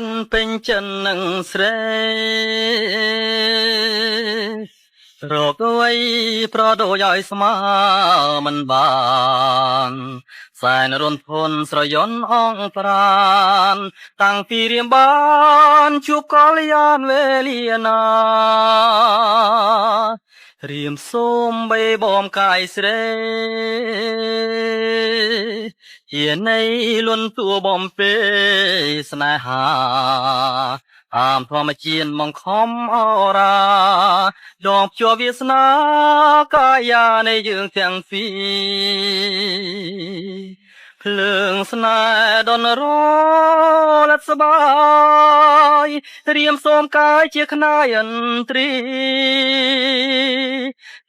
នពេញចិននឹងស្រីរកអ្វីប្រដូចឲ្យស្មើមិនបានសែនរន្ធធនស្រយន់អងប្រានតាំងពីរៀមបានជួបកលយានវេលាណារៀមសូមបីបំកាយស្រីជានៃលន់តួបំពេស្នេហាតាមធម្មជាតិមកខំអរាដងភ្ជាប់វាសនាកាយានៃយើងទាំងពីរភ្លើងស្នេហ៍ដនរលត់សបាយរៀមសូមកាយជាខ្នាយឥន្ទ្រី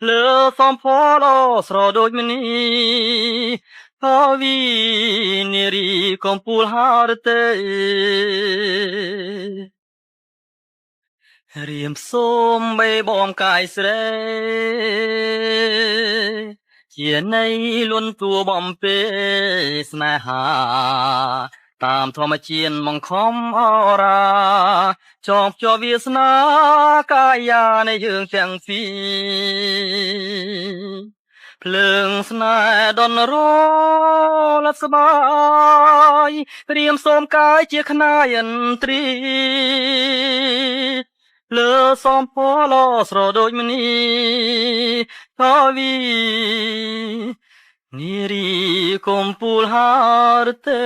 លើសំផលស្រដូចមនីហើយវីនារីកំពូលហារទេរៀមសូមបីបំកាយស្រីជានៃលន់តួបំពេស្នេហាតាមធម្មជាតិមកខំអរាចងភ្ជាប់វាសនាកាយានៃយើងទាំងពីរភ្លើងស្នេហ៍ដនរលត់សបាយរៀមសូមកាយជាខ្នាយឥន្ទ្រីលើសំផលស្រដូចមនីថាវីនារីកំពូលហារទេ